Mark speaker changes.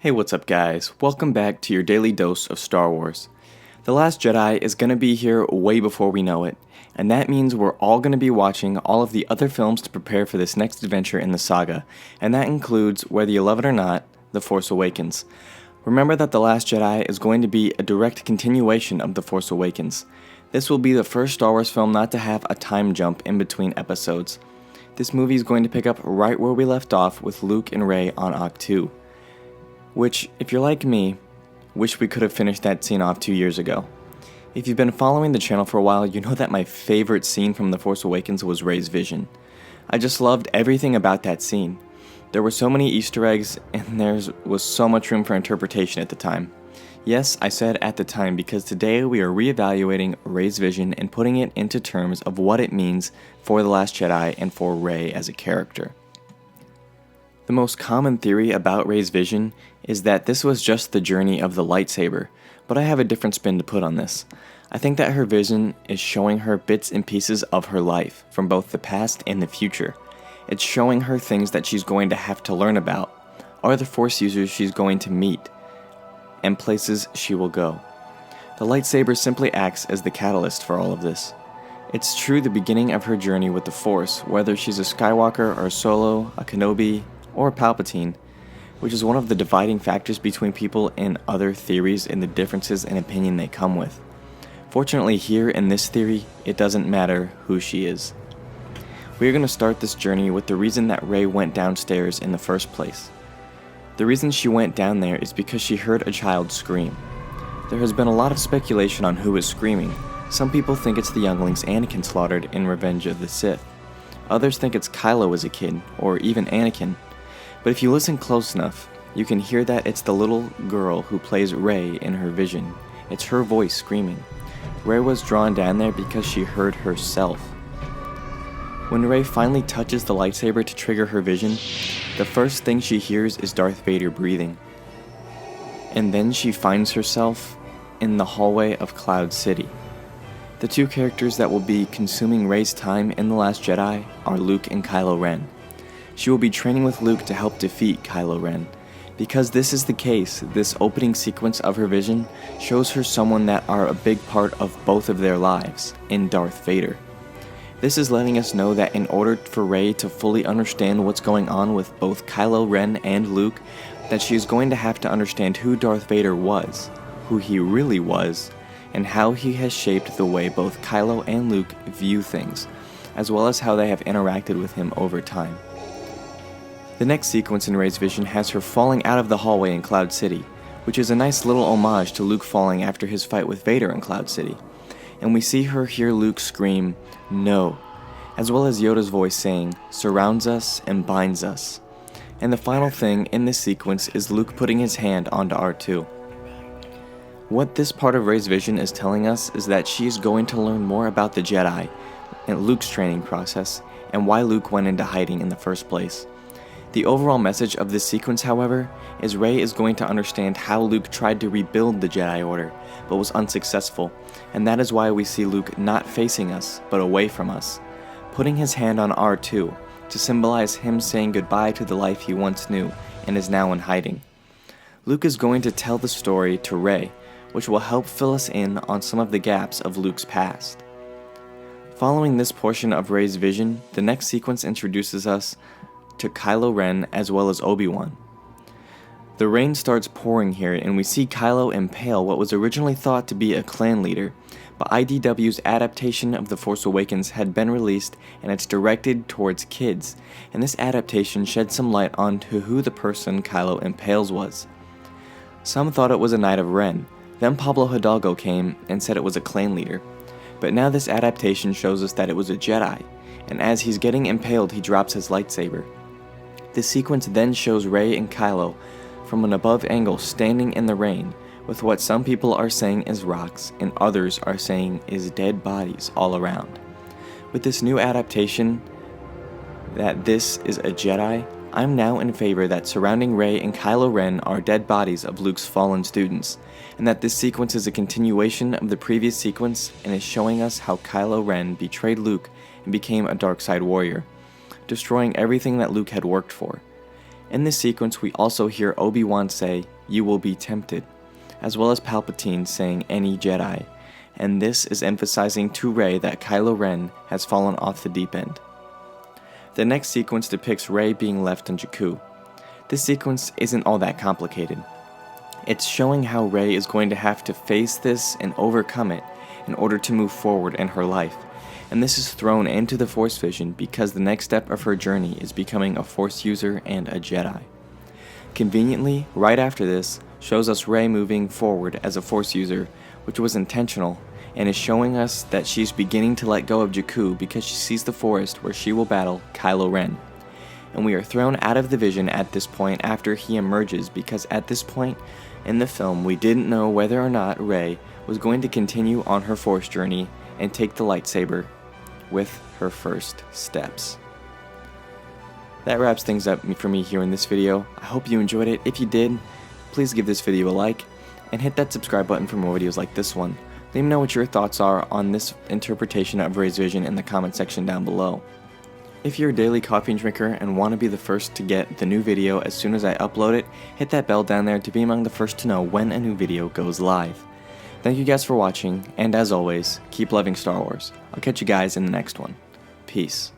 Speaker 1: Hey, what's up guys? Welcome back to your daily dose of Star Wars. The Last Jedi is gonna be here way before we know it, and that means we're all gonna be watching all of the other films to prepare for this next adventure in the saga, and that includes, whether you love it or not, The Force Awakens. Remember that The Last Jedi is going to be a direct continuation of The Force Awakens. This will be the first Star Wars film not to have a time jump in between episodes. This movie is going to pick up right where we left off with Luke and Rey on Ahch-To. Which, if you're like me, wish we could have finished that scene off 2 years ago. If you've been following the channel for a while, you know that my favorite scene from The Force Awakens was Rey's vision. I just loved everything about that scene. There were so many Easter eggs, and there was so much room for interpretation at the time. Yes, I said at the time because today we are reevaluating Rey's vision and putting it into terms of what it means for The Last Jedi and for Rey as a character. The most common theory about Rey's vision is that this was just the journey of the lightsaber, but I have a different spin to put on this. I think that her vision is showing her bits and pieces of her life, from both the past and the future. It's showing her things that she's going to have to learn about, other Force users she's going to meet, and places she will go. The lightsaber simply acts as the catalyst for all of this. It's true the beginning of her journey with the Force, whether she's a Skywalker or a Solo, a Kenobi, or a Palpatine, which is one of the dividing factors between people and other theories and the differences in opinion they come with. Fortunately, here in this theory, it doesn't matter who she is. We are going to start this journey with the reason that Rey went downstairs in the first place. The reason she went down there is because she heard a child scream. There has been a lot of speculation on who is screaming. Some people think it's the younglings Anakin slaughtered in Revenge of the Sith. Others think it's Kylo as a kid, or even Anakin. But if you listen close enough, you can hear that it's the little girl who plays Rey in her vision. It's her voice screaming. Rey was drawn down there because she heard herself. When Rey finally touches the lightsaber to trigger her vision, the first thing she hears is Darth Vader breathing. And then she finds herself in the hallway of Cloud City. The two characters that will be consuming Rey's time in The Last Jedi are Luke and Kylo Ren. She will be training with Luke to help defeat Kylo Ren. Because this is the case, this opening sequence of her vision shows her someone that are a big part of both of their lives, in Darth Vader. This is letting us know that in order for Rey to fully understand what's going on with both Kylo Ren and Luke, that she is going to have to understand who Darth Vader was, who he really was, and how he has shaped the way both Kylo and Luke view things, as well as how they have interacted with him over time. The next sequence in Rey's vision has her falling out of the hallway in Cloud City, which is a nice little homage to Luke falling after his fight with Vader in Cloud City. And we see her hear Luke scream, "No," as well as Yoda's voice saying, "Surrounds us and binds us." And the final thing in this sequence is Luke putting his hand onto R2. What this part of Rey's vision is telling us is that she is going to learn more about the Jedi and Luke's training process and why Luke went into hiding in the first place. The overall message of this sequence, however, is Rey is going to understand how Luke tried to rebuild the Jedi Order, but was unsuccessful, and that is why we see Luke not facing us, but away from us, putting his hand on R2 to symbolize him saying goodbye to the life he once knew and is now in hiding. Luke is going to tell the story to Rey, which will help fill us in on some of the gaps of Luke's past. Following this portion of Rey's vision, the next sequence introduces us to Kylo Ren as well as Obi-Wan. The rain starts pouring here and we see Kylo impale what was originally thought to be a clan leader, but IDW's adaptation of The Force Awakens had been released and it's directed towards kids, and this adaptation shed some light onto who the person Kylo impales was. Some thought it was a Knight of Ren, then Pablo Hidalgo came and said it was a clan leader, but now this adaptation shows us that it was a Jedi, and as he's getting impaled he drops his lightsaber. This sequence then shows Rey and Kylo from an above angle standing in the rain with what some people are saying is rocks and others are saying is dead bodies all around. With this new adaptation that this is a Jedi, I'm now in favor that surrounding Rey and Kylo Ren are dead bodies of Luke's fallen students, and that this sequence is a continuation of the previous sequence and is showing us how Kylo Ren betrayed Luke and became a dark side warrior, destroying everything that Luke had worked for. In this sequence, we also hear Obi-Wan say, "You will be tempted," as well as Palpatine saying "any Jedi," and this is emphasizing to Rey that Kylo Ren has fallen off the deep end. The next sequence depicts Rey being left on Jakku. This sequence isn't all that complicated. It's showing how Rey is going to have to face this and overcome it in order to move forward in her life, and this is thrown into the Force vision because the next step of her journey is becoming a Force user and a Jedi. Conveniently, right after this, shows us Rey moving forward as a Force user, which was intentional, and is showing us that she's beginning to let go of Jakku because she sees the forest where she will battle Kylo Ren. And we are thrown out of the vision at this point after he emerges, because at this point in the film we didn't know whether or not Rey was going to continue on her Force journey and take the lightsaber with her first steps. That wraps things up for me here in this video. I hope you enjoyed it. If you did, please give this video a like and hit that subscribe button for more videos like this one. Let me know what your thoughts are on this interpretation of Rey's vision in the comment section down below. If you're a daily coffee drinker and want to be the first to get the new video as soon as I upload it, hit that bell down there to be among the first to know when a new video goes live. Thank you guys for watching, and as always, keep loving Star Wars. I'll catch you guys in the next one. Peace.